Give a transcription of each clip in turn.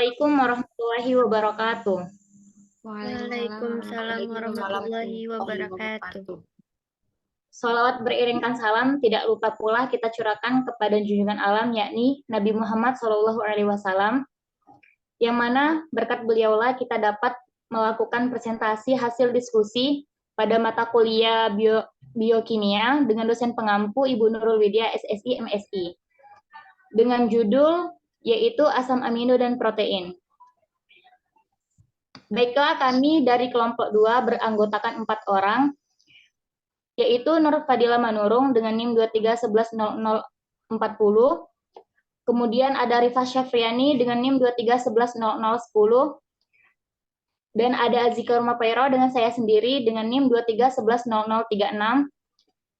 Assalamualaikum warahmatullahi wabarakatuh. Waalaikumsalam Waalaikumsalam warahmatullahi warahmatullahi wabarakatuh. wabarakatuh. Salawat beriringkan salam tidak lupa pula kita curahkan kepada junjungan alam yakni Nabi Muhammad SAW, yang mana berkat beliaulah kita dapat melakukan presentasi hasil diskusi pada mata kuliah biokimia dengan dosen pengampu Ibu Nurul Widya SSI MSI dengan judul yaitu asam amino dan protein. Baiklah, kami dari kelompok 2 beranggotakan 4 orang, yaitu Nur Fadila Manurung dengan NIM 23110040, kemudian ada Rifa Syafriani dengan NIM 23110010, dan ada Azika Rumapairo dengan saya sendiri dengan NIM 23110036,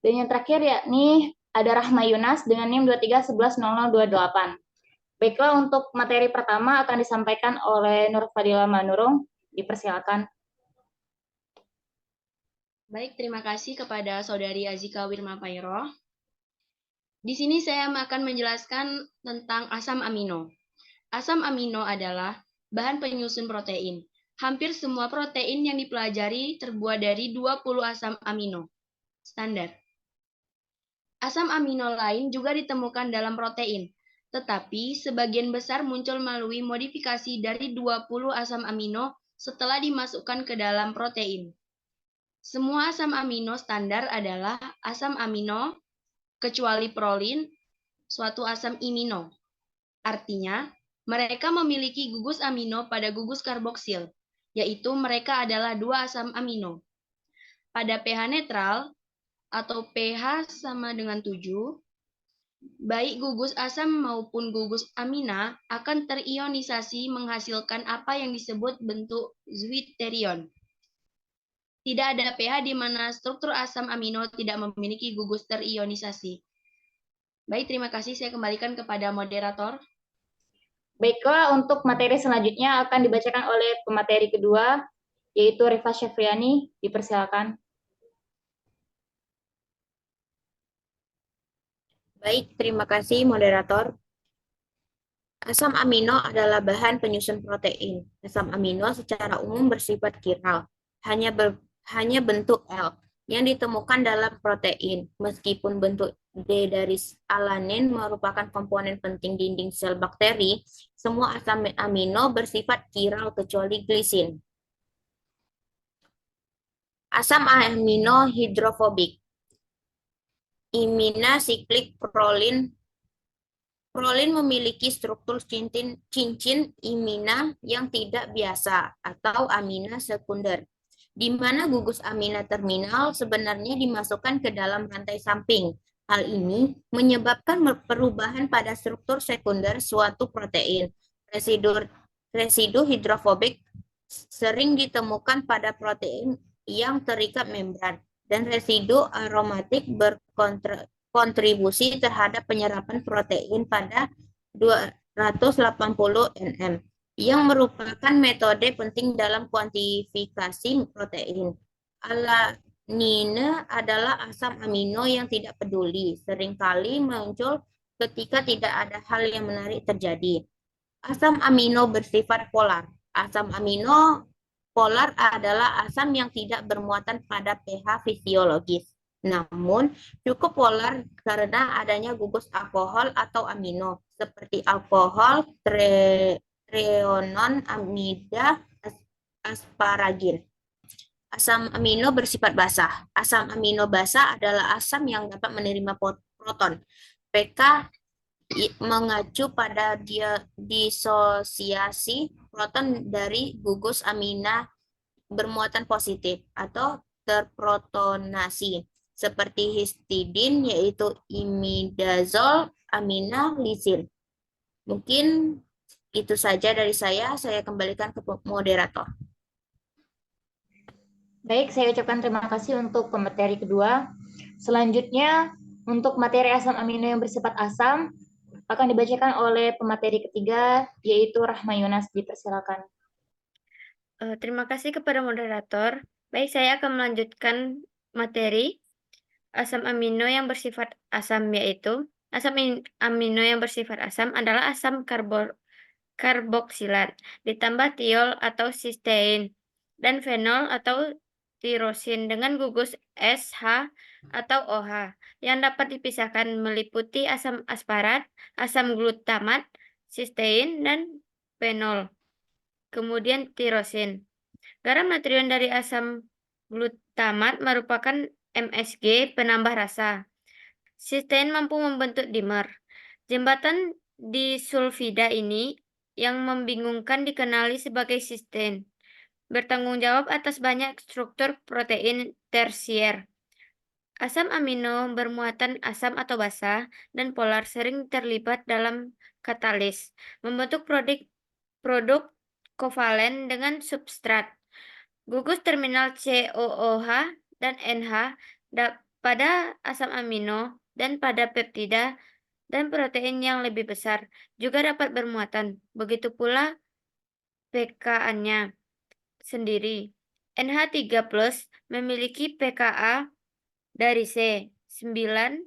dan yang terakhir yakni ada Rahma Yunas dengan NIM 23110028. Baiklah, untuk materi pertama akan disampaikan oleh Nur Fadila Manurung. Dipersilakan. Baik, terima kasih kepada Saudari Azika Wirmapairo. Di sini saya akan menjelaskan tentang asam amino. Asam amino adalah bahan penyusun protein. Hampir semua protein yang dipelajari terbuat dari 20 asam amino standar. Asam amino lain juga ditemukan dalam protein, tetapi sebagian besar muncul melalui modifikasi dari 20 asam amino setelah dimasukkan ke dalam protein. Semua asam amino standar adalah asam amino kecuali prolin, suatu asam imino. Artinya, mereka memiliki gugus amino pada gugus karboksil, yaitu mereka adalah 2 asam amino. Pada pH netral atau pH sama dengan 7, baik gugus asam maupun gugus amina akan terionisasi menghasilkan apa yang disebut bentuk zwitterion. Tidak ada pH di mana struktur asam amino tidak memiliki gugus terionisasi. Baik, terima kasih. Saya kembalikan kepada moderator. Baiklah, untuk materi selanjutnya akan dibacakan oleh pemateri kedua, yaitu Rifa Syafriani. Dipersilakan. Baik, terima kasih moderator. Asam amino adalah bahan penyusun protein. Asam amino secara umum bersifat chiral, hanya bentuk L yang ditemukan dalam protein. Meskipun bentuk D dari alanin merupakan komponen penting dinding sel bakteri, semua asam amino bersifat chiral kecuali glisin. Asam amino hidrofobik. Imina siklik prolin. Prolin memiliki struktur cincin imina yang tidak biasa atau amina sekunder, di mana gugus amina terminal sebenarnya dimasukkan ke dalam rantai samping. Hal ini menyebabkan perubahan pada struktur sekunder suatu protein. Residu hidrofobik sering ditemukan pada protein yang terikat membran, dan residu aromatik berkontribusi terhadap penyerapan protein pada 280 nm, yang merupakan metode penting dalam kuantifikasi protein. Alanine adalah asam amino yang tidak peduli, seringkali muncul ketika tidak ada hal yang menarik terjadi. Asam amino bersifat polar. Asam amino polar adalah asam yang tidak bermuatan pada pH fisiologis, namun cukup polar karena adanya gugus alkohol atau amino, seperti alkohol, treonon, amida, asparagin. Asam amino bersifat basah. Asam amino basah adalah asam yang dapat menerima proton. pK mengacu pada disosiasi proton dari gugus amina bermuatan positif atau terprotonasi, seperti histidin, yaitu imidazol, amina, lisin. Mungkin itu saja dari saya kembalikan ke moderator. Baik, saya ucapkan terima kasih untuk pemateri kedua. Selanjutnya, untuk materi asam amino yang bersifat asam, akan dibacakan oleh pemateri ketiga, yaitu Rahma Yunas. Dipersilakan. Terima kasih kepada moderator. Baik, saya akan melanjutkan materi asam amino yang bersifat asam, yaitu asam amino yang bersifat asam adalah asam karboksilat, ditambah tiol atau sistein, dan fenol atau tirosin dengan gugus SH atau OH yang dapat dipisahkan meliputi asam asparat, asam glutamat, sistein, dan fenol. Kemudian tirosin. Garam natrium dari asam glutamat merupakan MSG penambah rasa. Sistein mampu membentuk dimer. Jembatan disulfida ini yang membingungkan dikenali sebagai sistein. Bertanggung jawab atas banyak struktur protein tersier. Asam amino bermuatan asam atau basa dan polar sering terlibat dalam katalis, membentuk produk kovalen dengan substrat. Gugus terminal COOH dan NH pada asam amino dan pada peptida dan protein yang lebih besar juga dapat bermuatan. Begitu pula pKa-nya sendiri. NH3+ memiliki pKa dari C 9,5,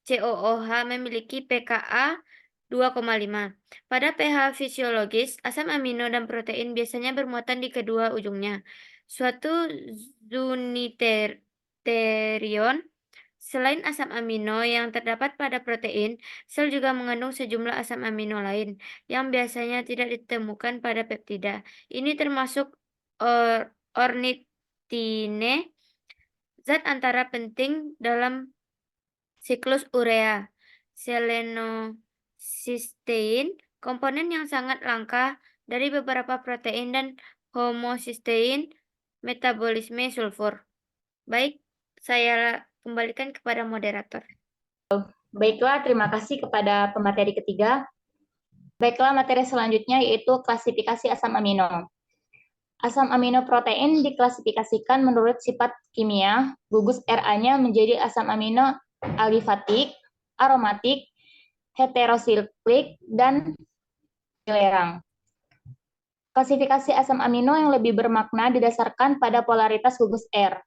COOH memiliki pKa 2,5. Pada pH fisiologis, asam amino dan protein biasanya bermuatan di kedua ujungnya. Suatu zuniterion selain asam amino yang terdapat pada protein, sel juga mengandung sejumlah asam amino lain yang biasanya tidak ditemukan pada peptida. Ini termasuk ornitine, zat antara penting dalam siklus urea, selenocystein, komponen yang sangat langka dari beberapa protein, dan homocystein, metabolisme sulfur. Baik, saya kembalikan kepada moderator. Baiklah, terima kasih kepada pemateri ketiga. Baiklah, materi selanjutnya yaitu klasifikasi asam amino. Asam amino protein diklasifikasikan menurut sifat kimia. Gugus RA-nya menjadi asam amino alifatik, aromatik, heterosiklik, dan belerang. Klasifikasi asam amino yang lebih bermakna didasarkan pada polaritas gugus R.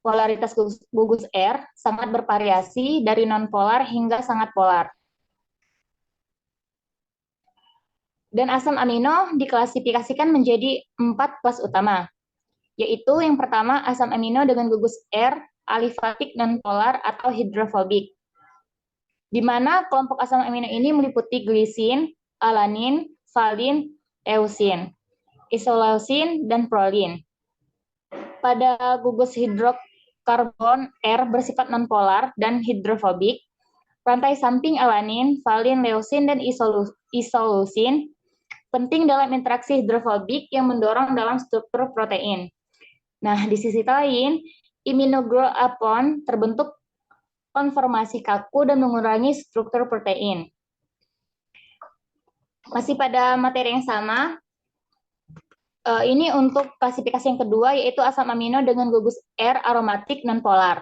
Polaritas gugus R sangat bervariasi dari nonpolar hingga sangat polar. Dan asam amino diklasifikasikan menjadi 4 kelas utama, yaitu yang pertama asam amino dengan gugus R, alifatik nonpolar atau hidrofobik, di mana kelompok asam amino ini meliputi glisin, alanin, valin, leusin, isoleusin, dan prolin. Pada gugus hidrokarbon R bersifat nonpolar dan hidrofobik, rantai samping alanin, valin, leusin, dan isoleusin penting dalam interaksi hidrofobik yang mendorong dalam struktur protein. Nah, di sisi lain, iminoglobulin terbentuk konformasi kaku dan mengurangi struktur protein. Masih pada materi yang sama, ini untuk klasifikasi yang kedua, yaitu asam amino dengan gugus R aromatik nonpolar.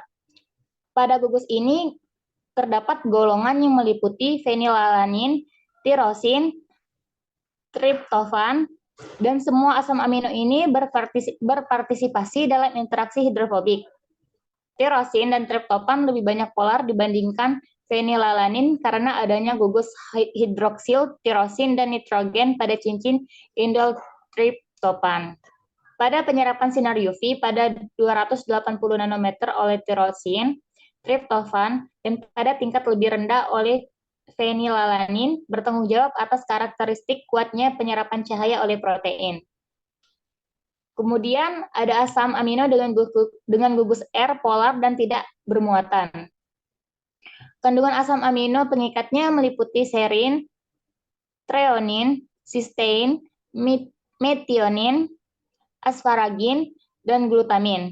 Pada gugus ini terdapat golongan yang meliputi fenilalanin, tirosin, triptofan, dan semua asam amino ini berpartisipasi dalam interaksi hidrofobik. Tirosin dan triptofan lebih banyak polar dibandingkan fenilalanin karena adanya gugus hidroksil, tirosin, dan nitrogen pada cincin indol triptofan. Pada penyerapan sinar UV pada 280 nanometer oleh tirosin, triptofan, dan pada tingkat lebih rendah oleh fenilalanin bertanggung jawab atas karakteristik kuatnya penyerapan cahaya oleh protein. Kemudian ada asam amino dengan gugus R polar dan tidak bermuatan. Kandungan asam amino pengikatnya meliputi serin, treonin, sistein, metionin, asparagin, dan glutamin.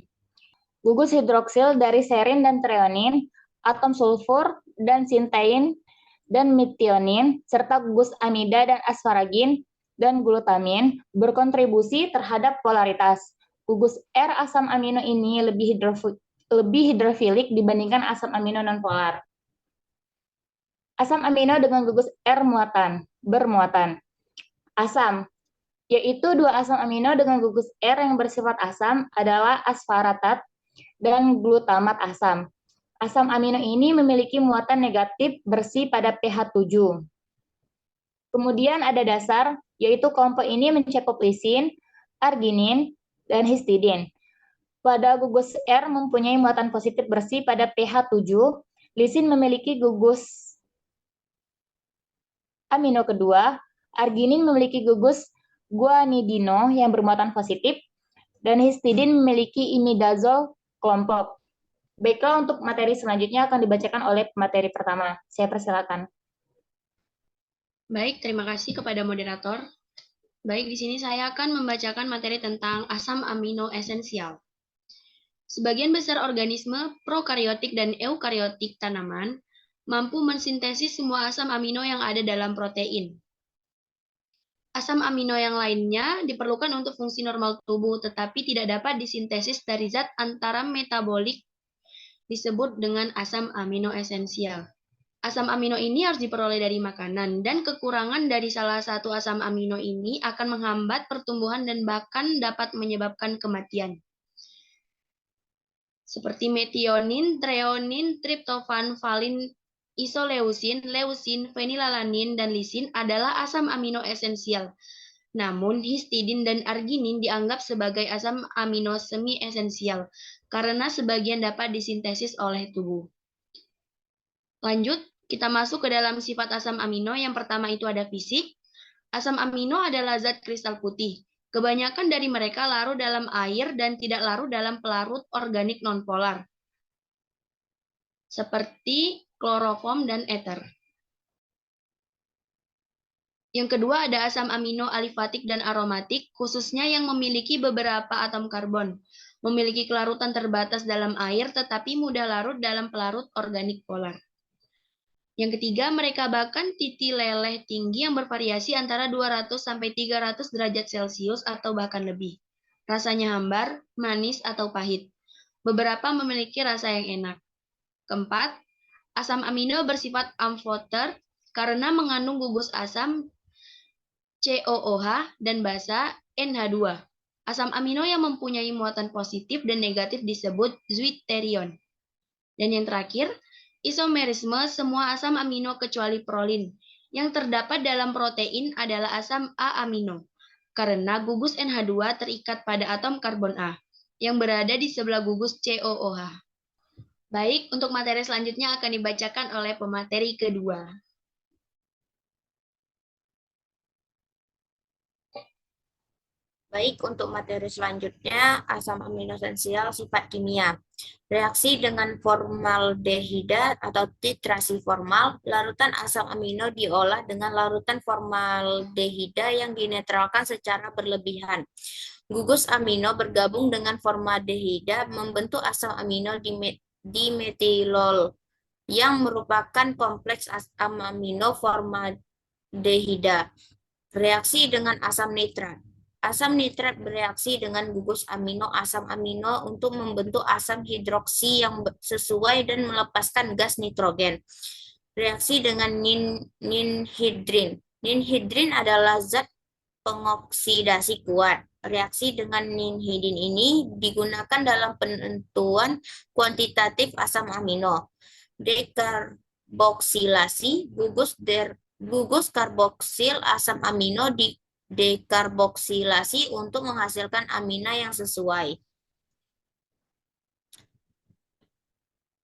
Gugus hidroksil dari serin dan treonin, atom sulfur dan sintein dan metionin, serta gugus amida dan asparagin dan glutamin berkontribusi terhadap polaritas. Gugus R asam amino ini lebih hidrofilik dibandingkan asam amino nonpolar. Asam amino dengan gugus R bermuatan. Asam, yaitu dua asam amino dengan gugus R yang bersifat asam adalah aspartat dan glutamat asam. Asam amino ini memiliki muatan negatif bersih pada pH 7. Kemudian ada dasar, yaitu kelompok ini mencakup lisin, arginin, dan histidin. Pada gugus R mempunyai muatan positif bersih pada pH 7. Lisin memiliki gugus amino kedua, arginin memiliki gugus guanidino yang bermuatan positif, dan histidin memiliki imidazol kelompok. Baiklah, untuk materi selanjutnya akan dibacakan oleh materi pertama. Saya persilakan. Baik, terima kasih kepada moderator. Baik, di sini saya akan membacakan materi tentang asam amino esensial. Sebagian besar organisme prokariotik dan eukariotik tanaman mampu mensintesis semua asam amino yang ada dalam protein. Asam amino yang lainnya diperlukan untuk fungsi normal tubuh, tetapi tidak dapat disintesis dari zat antara metabolik disebut dengan asam amino esensial. Asam amino ini harus diperoleh dari makanan, dan kekurangan dari salah satu asam amino ini akan menghambat pertumbuhan dan bahkan dapat menyebabkan kematian. Seperti metionin, treonin, triptofan, valin, isoleusin, leusin, fenilalanin, dan lisin adalah asam amino esensial. Namun, histidin dan arginin dianggap sebagai asam amino semi-esensial karena sebagian dapat disintesis oleh tubuh. Lanjut, kita masuk ke dalam sifat asam amino. Yang pertama itu ada fisik. Asam amino adalah zat kristal putih. Kebanyakan dari mereka larut dalam air dan tidak larut dalam pelarut organik nonpolar, seperti kloroform dan ether. Yang kedua ada asam amino alifatik dan aromatik, khususnya yang memiliki beberapa atom karbon. Memiliki kelarutan terbatas dalam air, tetapi mudah larut dalam pelarut organik polar. Yang ketiga, mereka bahkan titik leleh tinggi yang bervariasi antara 200-300 derajat Celcius atau bahkan lebih. Rasanya hambar, manis, atau pahit. Beberapa memiliki rasa yang enak. Keempat, asam amino bersifat amphoter karena mengandung gugus asam COOH dan basa NH2. Asam amino yang mempunyai muatan positif dan negatif disebut zwitterion. Dan yang terakhir, isomerisme semua asam amino kecuali prolin. Yang terdapat dalam protein adalah asam A-amino, karena gugus NH2 terikat pada atom karbon A, yang berada di sebelah gugus COOH. Baik, untuk materi selanjutnya akan dibacakan oleh pemateri kedua. Baik, untuk materi selanjutnya, asam amino esensial sifat kimia. Reaksi dengan formaldehida atau titrasi formal, larutan asam amino diolah dengan larutan formaldehida yang dinetralkan secara berlebihan. Gugus amino bergabung dengan formaldehida membentuk asam amino dimetilol yang merupakan kompleks asam amino formaldehida. Reaksi dengan asam nitrat. Asam nitrat bereaksi dengan gugus amino asam amino untuk membentuk asam hidroksi yang sesuai dan melepaskan gas nitrogen. Reaksi dengan ninhidrin. Ninhidrin adalah zat pengoksidasi kuat. Reaksi dengan ninhidrin ini digunakan dalam penentuan kuantitatif asam amino. Dekarboksilasi, gugus karboksil asam amino dekarboksilasi untuk menghasilkan amina yang sesuai.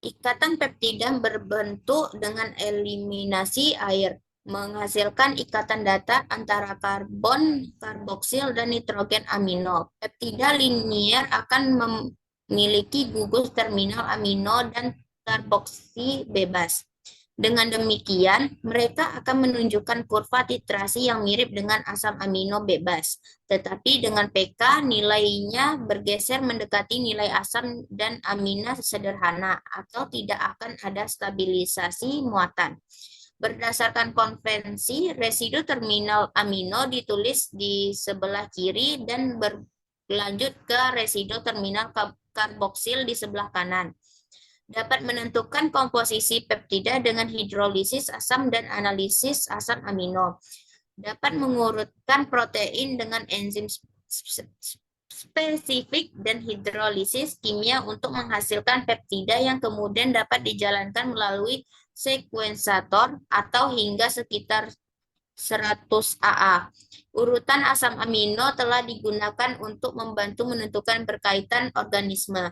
Ikatan peptida berbentuk dengan eliminasi air, menghasilkan ikatan datar antara karbon, karboksil, dan nitrogen amino. Peptida linier akan memiliki gugus terminal amino dan karboksi bebas. Dengan demikian, mereka akan menunjukkan kurva titrasi yang mirip dengan asam amino bebas, tetapi dengan pK nilainya bergeser mendekati nilai asam dan amina sederhana, atau tidak akan ada stabilisasi muatan. Berdasarkan konvensi, residu terminal amino ditulis di sebelah kiri dan berlanjut ke residu terminal karboksil di sebelah kanan. Dapat menentukan komposisi peptida dengan hidrolisis asam dan analisis asam amino. Dapat mengurutkan protein dengan enzim spesifik dan hidrolisis kimia untuk menghasilkan peptida yang kemudian dapat dijalankan melalui sekuensator atau hingga sekitar 100 AA. Urutan asam amino telah digunakan untuk membantu menentukan berkaitan organisme.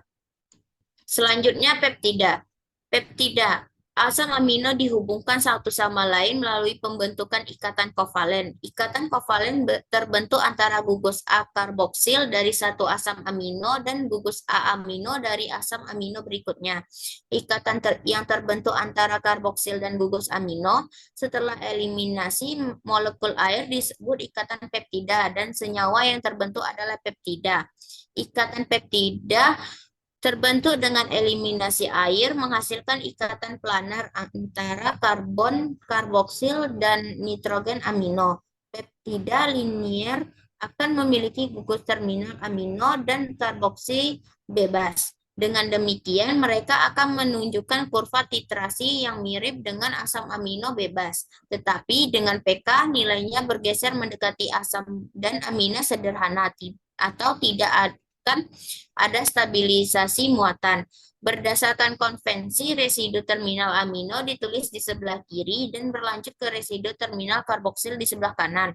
Selanjutnya peptida. Peptida. Asam amino dihubungkan satu sama lain melalui pembentukan ikatan kovalen. Ikatan kovalen terbentuk antara gugus A karboksil dari satu asam amino dan gugus A amino dari asam amino berikutnya. Ikatan yang terbentuk antara karboksil dan gugus amino setelah eliminasi molekul air disebut ikatan peptida dan senyawa yang terbentuk adalah peptida. Ikatan peptida terbentuk dengan eliminasi air menghasilkan ikatan planar antara karbon karboksil dan nitrogen amino. Peptida linier akan memiliki gugus terminal amino dan karboksi bebas. Dengan demikian, mereka akan menunjukkan kurva titrasi yang mirip dengan asam amino bebas. Tetapi dengan pK, nilainya bergeser mendekati asam dan amino sederhana atau tidak akan ada stabilisasi muatan. Berdasarkan konvensi, residu terminal amino ditulis di sebelah kiri dan berlanjut ke residu terminal karboksil di sebelah kanan.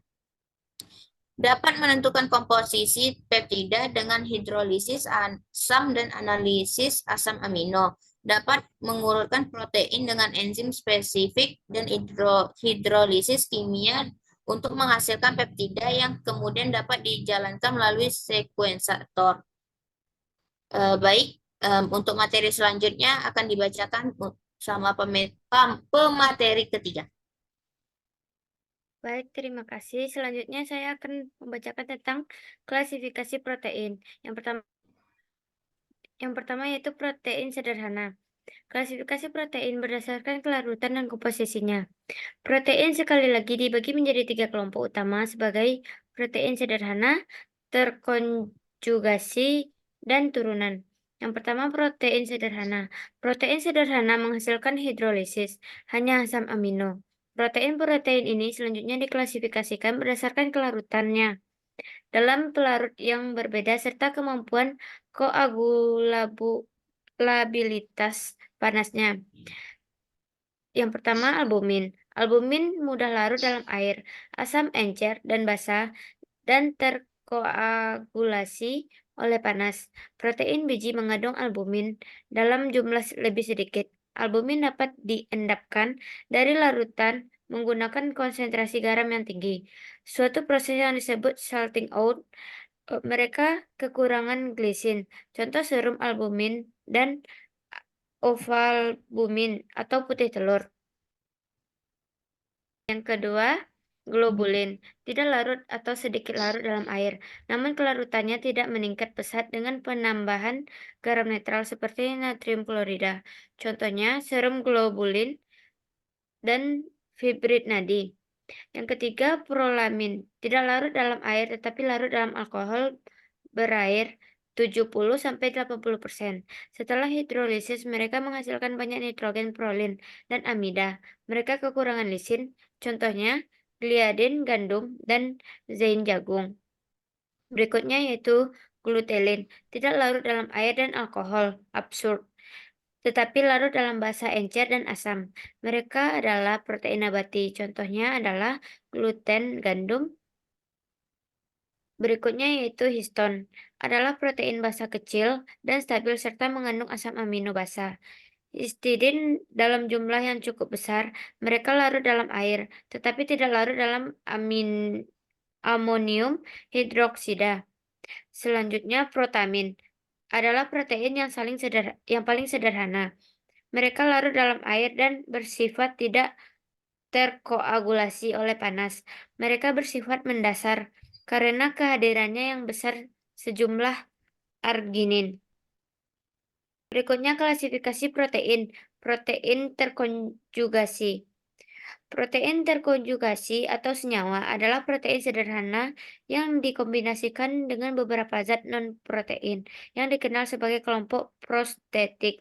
Dapat menentukan komposisi peptida dengan hidrolisis asam dan analisis asam amino. Dapat mengurutkan protein dengan enzim spesifik dan hidrolisis kimia untuk menghasilkan peptida yang kemudian dapat dijalankan melalui sekuensator. Baik, untuk materi selanjutnya akan dibacakan sama pemateri ketiga. Baik, terima kasih. Selanjutnya saya akan membacakan tentang klasifikasi protein. Yang pertama yaitu protein sederhana. Klasifikasi protein berdasarkan kelarutan dan komposisinya. Protein sekali lagi dibagi menjadi 3 kelompok utama sebagai protein sederhana, terkonjugasi, dan turunan. Yang pertama protein sederhana. Protein sederhana menghasilkan hidrolisis, hanya asam amino. Protein-protein ini selanjutnya diklasifikasikan berdasarkan kelarutannya dalam pelarut yang berbeda serta kemampuan koagulabilitas panasnya. Yang pertama albumin. Albumin mudah larut dalam air, asam encer dan basa dan terkoagulasi oleh panas. Protein biji mengandung albumin dalam jumlah lebih sedikit. Albumin dapat diendapkan dari larutan menggunakan konsentrasi garam yang tinggi. Suatu proses yang disebut salting out. Mereka kekurangan glisin. Contoh serum albumin dan ovalbumin atau putih telur. Yang kedua, globulin. Tidak larut atau sedikit larut dalam air, namun kelarutannya tidak meningkat pesat dengan penambahan garam netral seperti natrium klorida. Contohnya serum globulin dan fibrid nadi. Yang ketiga, prolamin. Tidak larut dalam air tetapi larut dalam alkohol berair 70-80%. Setelah hidrolisis, mereka menghasilkan banyak nitrogen prolin dan amida. Mereka kekurangan lisin, contohnya gliadin gandum dan zein jagung. Berikutnya yaitu glutelin. Tidak larut dalam air dan alkohol, absurd, tetapi larut dalam basa encer dan asam. Mereka adalah protein nabati. Contohnya adalah gluten gandum. Berikutnya yaitu histon, adalah protein basa kecil dan stabil serta mengandung asam amino basa. Histidin dalam jumlah yang cukup besar, mereka larut dalam air, tetapi tidak larut dalam amonium hidroksida. Selanjutnya protamin, adalah protein yang paling sederhana. Mereka larut dalam air dan bersifat tidak terkoagulasi oleh panas. Mereka bersifat mendasar karena kehadirannya yang besar sejumlah arginin. Berikutnya klasifikasi protein. Protein terkonjugasi. Protein terkonjugasi atau senyawa adalah protein sederhana yang dikombinasikan dengan beberapa zat non-protein yang dikenal sebagai kelompok prostetik.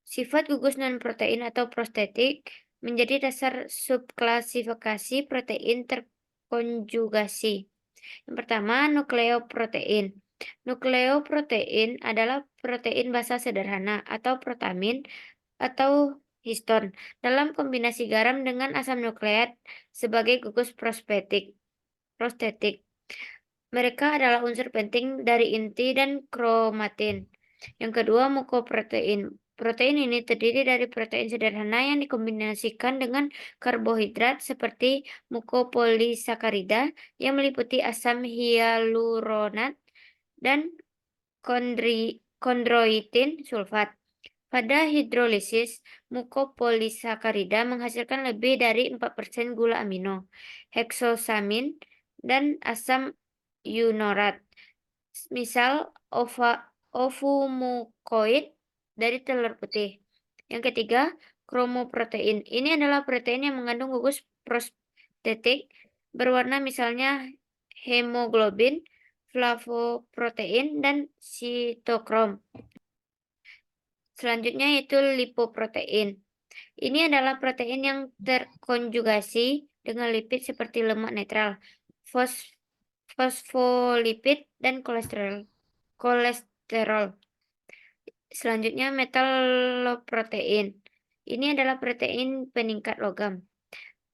Sifat gugus non-protein atau prostetik menjadi dasar subklasifikasi protein terkonjugasi. Yang pertama, nukleoprotein. Nukleoprotein adalah protein basa sederhana atau protamin atau histon dalam kombinasi garam dengan asam nukleat sebagai gugus prostetik. Mereka adalah unsur penting dari inti dan kromatin. Yang kedua, mukoprotein. Protein ini terdiri dari protein sederhana yang dikombinasikan dengan karbohidrat seperti mukopolisakarida yang meliputi asam hyaluronat dan kondroitin sulfat. Pada hidrolisis, mukopolisakarida menghasilkan lebih dari 4% gula amino, heksosamin, dan asam unorat. Misal ovumukoid dari telur putih. Yang ketiga, kromoprotein. Ini adalah protein yang mengandung gugus prostetik berwarna misalnya hemoglobin, flavoprotein, dan sitokrom. Selanjutnya yaitu lipoprotein. Ini adalah protein yang terkonjugasi dengan lipid seperti lemak netral, fosfolipid, dan kolesterol. Selanjutnya metaloprotein. Ini adalah protein peningkat logam.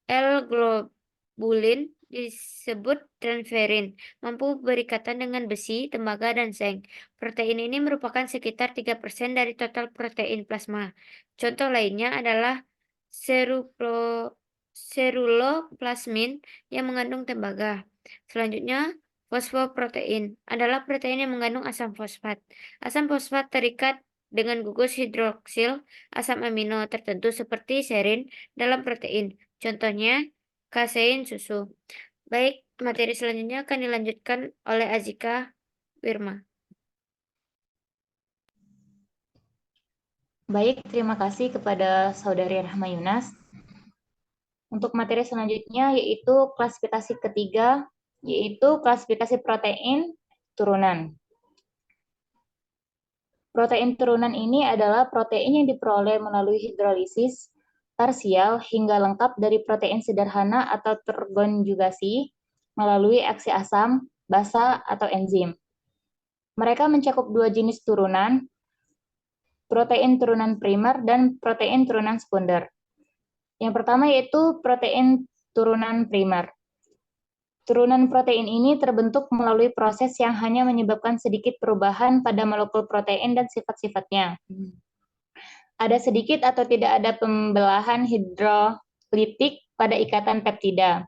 L-globulin disebut transferin, mampu berikatan dengan besi, tembaga, dan seng. Protein ini merupakan sekitar 3% dari total protein plasma. Contoh lainnya adalah seruloplasmin yang mengandung tembaga. Selanjutnya, fosfoprotein adalah protein yang mengandung asam fosfat. Asam fosfat terikat dengan gugus hidroksil asam amino tertentu seperti serin dalam protein. Contohnya, kasein susu. Baik, materi selanjutnya akan dilanjutkan oleh Azika Wirma. Baik, terima kasih kepada Saudari Rahma Yunas. Untuk materi selanjutnya yaitu klasifikasi ketiga, yaitu klasifikasi protein turunan. Protein turunan ini adalah protein yang diperoleh melalui hidrolisis parsial hingga lengkap dari protein sederhana atau terkonjugasi melalui aksi asam, basa, atau enzim. Mereka mencakup dua jenis turunan, protein turunan primer dan protein turunan sekunder. Yang pertama yaitu protein turunan primer. Turunan protein ini terbentuk melalui proses yang hanya menyebabkan sedikit perubahan pada molekul protein dan sifat-sifatnya. Ada sedikit atau tidak ada pembelahan hidrolitik pada ikatan peptida.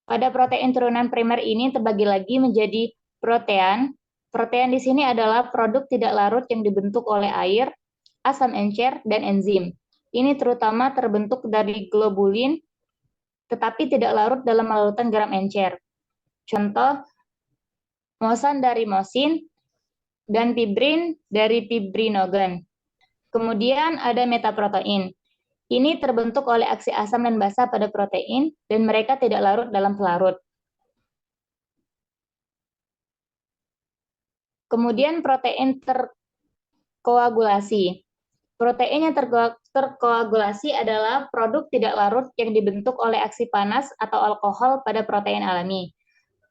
Pada protein turunan primer ini terbagi lagi menjadi protean. Protean di sini adalah produk tidak larut yang dibentuk oleh air, asam encer, dan enzim. Ini terutama terbentuk dari globulin, tetapi tidak larut dalam larutan garam encer. Contoh, mosan dari mosin, dan fibrin dari fibrinogen. Kemudian ada metaprotein. Ini terbentuk oleh aksi asam dan basa pada protein, dan mereka tidak larut dalam pelarut. Kemudian protein terkoagulasi. Protein yang terkoagulasi adalah produk tidak larut yang dibentuk oleh aksi panas atau alkohol pada protein alami.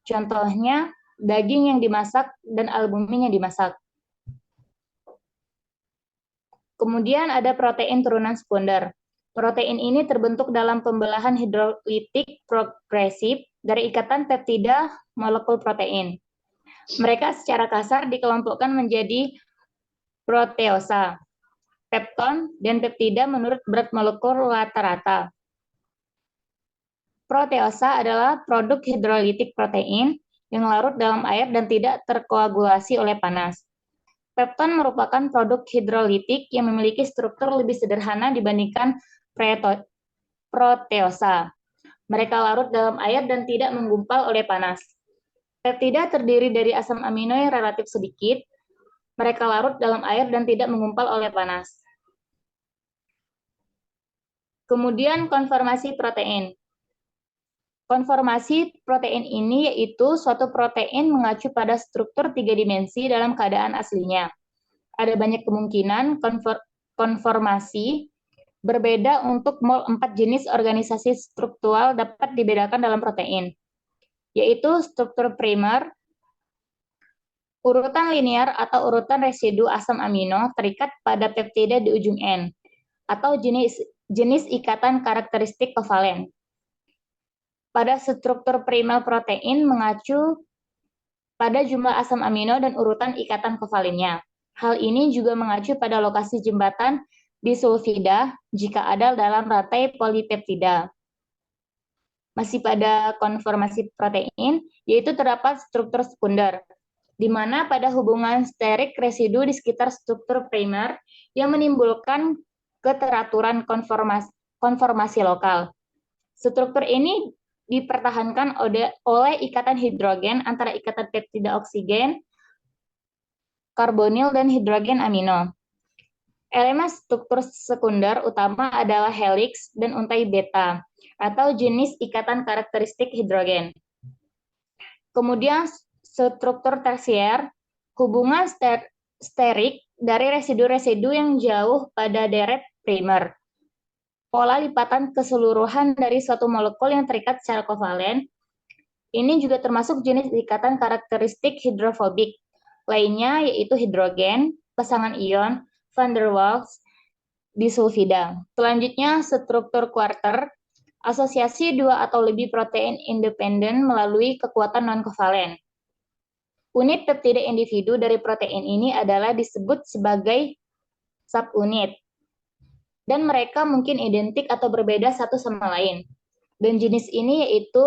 Contohnya, daging yang dimasak dan albumin yang dimasak. Kemudian ada protein turunan sekunder. Protein ini terbentuk dalam pembelahan hidrolitik progresif dari ikatan peptida molekul protein. Mereka secara kasar dikelompokkan menjadi proteosa, pepton, dan peptida menurut berat molekul rata-rata. Proteosa adalah produk hidrolitik protein yang larut dalam air dan tidak terkoagulasi oleh panas. Pepton merupakan produk hidrolitik yang memiliki struktur lebih sederhana dibandingkan proteosa. Mereka larut dalam air dan tidak menggumpal oleh panas. Peptida terdiri dari asam amino yang relatif sedikit. Mereka larut dalam air dan tidak menggumpal oleh panas. Kemudian konformasi protein. Konformasi protein ini yaitu suatu protein mengacu pada struktur 3 dimensi dalam keadaan aslinya. Ada banyak kemungkinan konformasi berbeda untuk mol 4 jenis organisasi struktural dapat dibedakan dalam protein, yaitu struktur primer, Urutan linear atau urutan residu asam amino terikat pada peptida di ujung N, atau jenis ikatan karakteristik kovalen. Pada struktur primer protein mengacu pada jumlah asam amino dan urutan ikatan kovalennya. Hal ini juga mengacu pada lokasi jembatan disulfida jika ada dalam rantai polipeptida. Masih pada konformasi protein, yaitu terdapat struktur sekunder, di mana pada hubungan sterik residu di sekitar struktur primer yang menimbulkan keteraturan konformasi lokal. Struktur ini dipertahankan oleh ikatan hidrogen antara ikatan peptida oksigen, karbonil, dan hidrogen amino. Elemen struktur sekunder utama adalah helix dan untai beta, atau jenis ikatan karakteristik hidrogen. Kemudian struktur tersier, hubungan sterik dari residu-residu yang jauh pada deret primer. Pola lipatan keseluruhan dari suatu molekul yang terikat secara kovalen. Ini juga termasuk jenis ikatan karakteristik hidrofobik. Lainnya yaitu hidrogen, pasangan ion, van der Waals, disulfida. Selanjutnya struktur quarter, asosiasi dua atau lebih protein independen melalui kekuatan non-kovalen. Unit peptida individu dari protein ini adalah disebut sebagai subunit, dan mereka mungkin identik atau berbeda satu sama lain. Dan jenis ini yaitu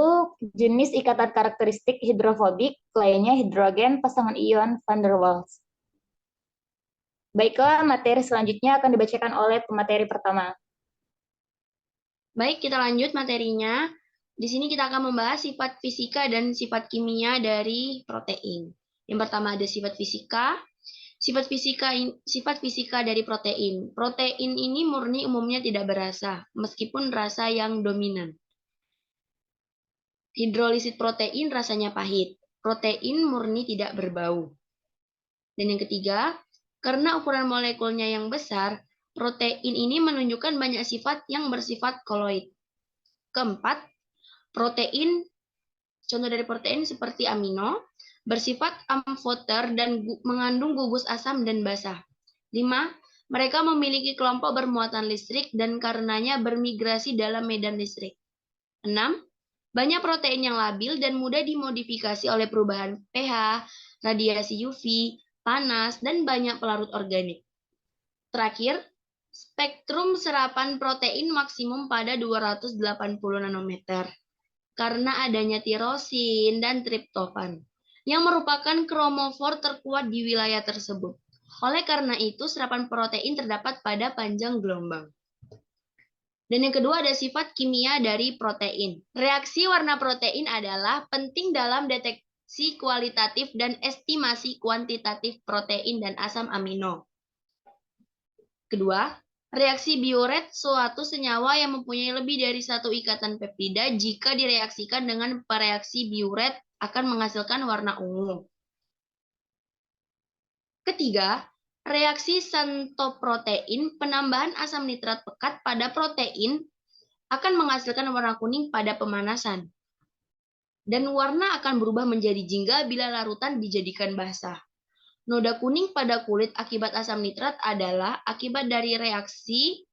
jenis ikatan karakteristik hidrofobik, lainnya hidrogen, pasangan ion, van der Waals. Baiklah, materi selanjutnya akan dibacakan oleh pemateri pertama. Baik, kita lanjut materinya. Di sini kita akan membahas sifat fisika dan sifat kimia dari protein. Yang pertama ada sifat fisika. Sifat fisika dari protein. Protein ini murni umumnya tidak berasa, meskipun rasa yang dominan. Hidrolisit protein rasanya pahit. Protein murni tidak berbau. Dan yang ketiga, karena ukuran molekulnya yang besar, protein ini menunjukkan banyak sifat yang bersifat koloid. Keempat, protein, contoh dari protein seperti amino, bersifat amfoter dan mengandung gugus asam dan basa. 5. Mereka memiliki kelompok bermuatan listrik dan karenanya bermigrasi dalam medan listrik. 6. Banyak protein yang labil dan mudah dimodifikasi oleh perubahan pH, radiasi UV, panas, dan banyak pelarut organik. Terakhir, spektrum serapan protein maksimum pada 280 nanometer karena adanya tirosin dan triptofan yang merupakan kromofor terkuat di wilayah tersebut. Oleh karena itu, serapan protein terdapat pada panjang gelombang. Dan yang kedua ada sifat kimia dari protein. Reaksi warna protein adalah penting dalam deteksi kualitatif dan estimasi kuantitatif protein dan asam amino. Kedua, reaksi Biuret suatu senyawa yang mempunyai lebih dari satu ikatan peptida jika direaksikan dengan pereaksi Biuret akan menghasilkan warna ungu. Ketiga, reaksi santoprotein penambahan asam nitrat pekat pada protein akan menghasilkan warna kuning pada pemanasan. Dan warna akan berubah menjadi jingga bila larutan dijadikan basah. Noda kuning pada kulit akibat asam nitrat adalah akibat dari reaksi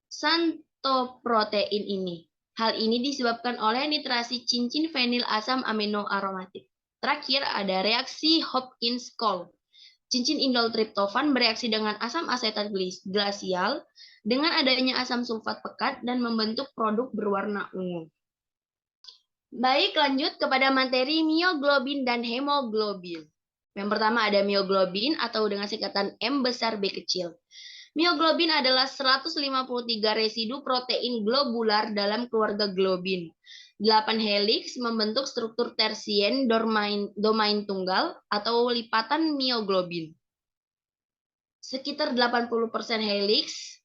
santoprotein ini. Hal ini disebabkan oleh nitrasi cincin fenil asam amino aromatik. Terakhir ada reaksi Hopkins-Cole. Cincin indol triptofan bereaksi dengan asam asetat glasial dengan adanya asam sulfat pekat dan membentuk produk berwarna ungu. Baik, lanjut kepada materi mioglobin dan hemoglobin. Yang pertama ada mioglobin atau dengan singkatan M besar B kecil. Mioglobin adalah 153 residu protein globular dalam keluarga globin. 8 helix membentuk struktur tersien domain tunggal atau lipatan mioglobin. Sekitar 80% helix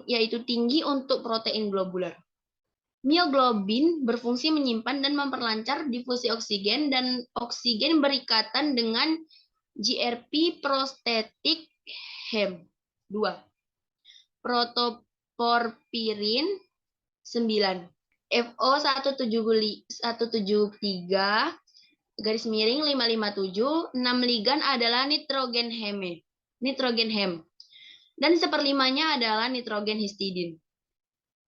yaitu tinggi untuk protein globular. Mioglobin berfungsi menyimpan dan memperlancar difusi oksigen dan oksigen berikatan dengan GRP prostetik hem. 2. Protoporfirin 9. FO173 garis miring 557, 6 ligan adalah nitrogen heme. Nitrogen hem. Dan seperlimanya adalah nitrogen histidin.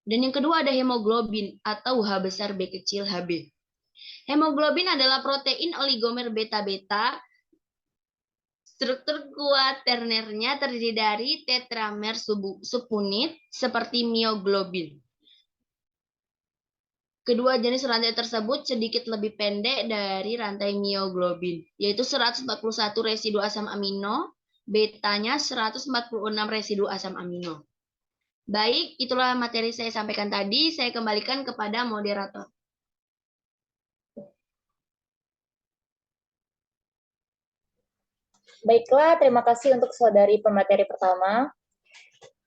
Dan yang kedua ada hemoglobin atau H besar B kecil Hb. Hemoglobin adalah protein oligomer beta-beta. Struktur kuaternernya terdiri dari tetramer subunit seperti mioglobin. Kedua jenis rantai tersebut sedikit lebih pendek dari rantai mioglobin, yaitu 141 residu asam amino, betanya 146 residu asam amino. Baik, itulah materi saya sampaikan tadi. Saya kembalikan kepada moderator. Baiklah, terima kasih untuk saudari pemateri pertama.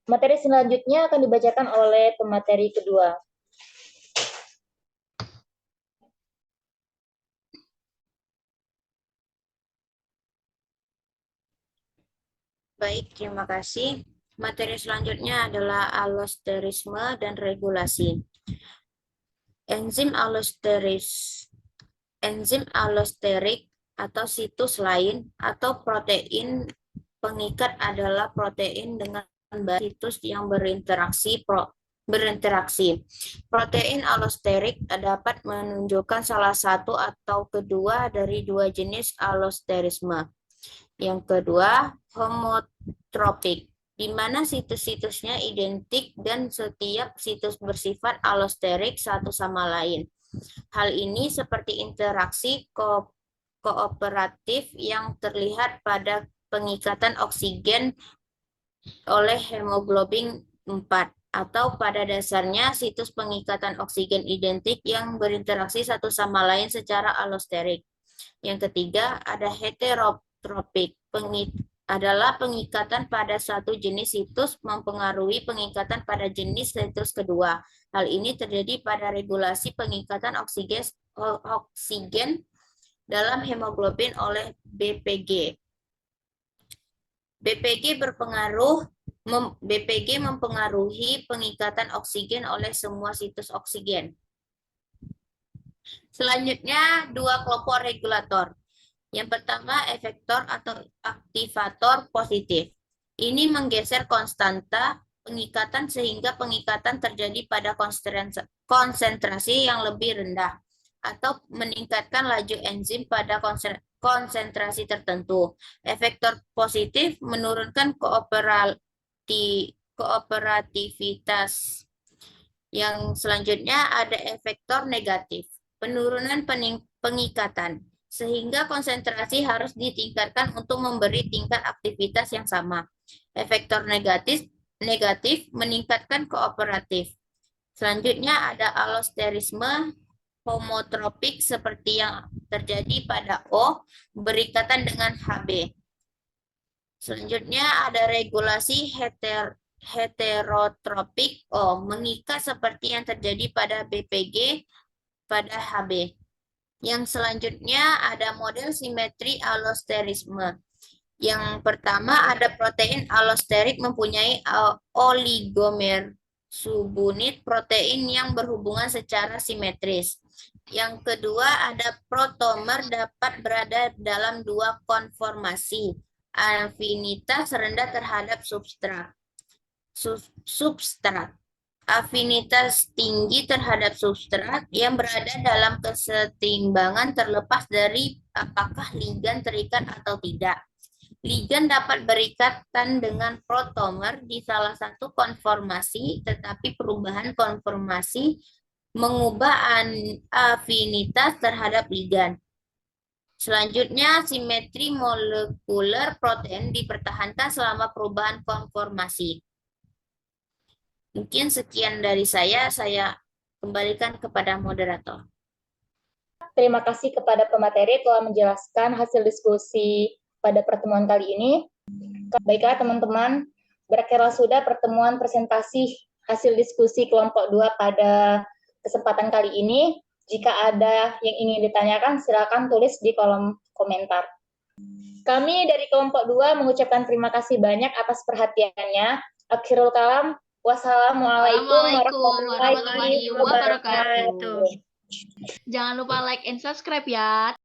Materi selanjutnya akan dibacakan oleh pemateri kedua. Baik, terima kasih. Materi selanjutnya adalah alosterisme dan regulasi. Enzim alosterik atau situs lain atau protein pengikat adalah protein dengan situs yang berinteraksi. Protein alosterik dapat menunjukkan salah satu atau kedua dari dua jenis alosterisme. Yang kedua, homotropik, di mana situs-situsnya identik dan setiap situs bersifat alosterik satu sama lain. Hal ini seperti interaksi kooperatif yang terlihat pada pengikatan oksigen oleh hemoglobin 4, atau pada dasarnya situs pengikatan oksigen identik yang berinteraksi satu sama lain secara alosterik. Yang ketiga, ada heterotropik, adalah pengikatan pada satu jenis situs mempengaruhi pengikatan pada jenis situs kedua. Hal ini terjadi pada regulasi pengikatan oksigen dalam hemoglobin oleh BPG. BPG mempengaruhi pengikatan oksigen oleh semua situs oksigen. Selanjutnya, dua kelompok regulator. Yang pertama, efektor atau aktivator positif. Ini menggeser konstanta pengikatan sehingga pengikatan terjadi pada konsentrasi yang lebih rendah atau meningkatkan laju enzim pada konsentrasi tertentu. Efektor positif menurunkan kooperativitas. Yang selanjutnya ada efektor negatif, penurunan pengikatan, sehingga konsentrasi harus ditingkatkan untuk memberi tingkat aktivitas yang sama. Efektor negatif meningkatkan kooperatif. Selanjutnya ada alosterisme homotropik seperti yang terjadi pada O berikatan dengan Hb. Selanjutnya ada regulasi heterotropik O, mengikat seperti yang terjadi pada BPG pada Hb. Yang selanjutnya ada model simetri alosterisme. Yang pertama ada protein alosterik mempunyai oligomer subunit protein yang berhubungan secara simetris. Yang kedua ada protomer dapat berada dalam dua konformasi, afinitas rendah terhadap substrat. Afinitas tinggi terhadap substrat yang berada dalam kesetimbangan terlepas dari apakah ligan terikat atau tidak. Ligan dapat berikatan dengan protomer di salah satu konformasi, tetapi perubahan konformasi mengubah afinitas terhadap ligan. Selanjutnya, simetri molekuler protein dipertahankan selama perubahan konformasi. Mungkin sekian dari saya kembalikan kepada moderator. Terima kasih kepada pemateri telah menjelaskan hasil diskusi pada pertemuan kali ini. Baiklah teman-teman, berakhirlah sudah pertemuan presentasi hasil diskusi kelompok 2 pada kesempatan kali ini. Jika ada yang ingin ditanyakan, silakan tulis di kolom komentar. Kami dari kelompok 2 mengucapkan terima kasih banyak atas perhatiannya. Akhirul kalam. Wassalamualaikum warahmatullahi wabarakatuh. Jangan lupa like and subscribe ya.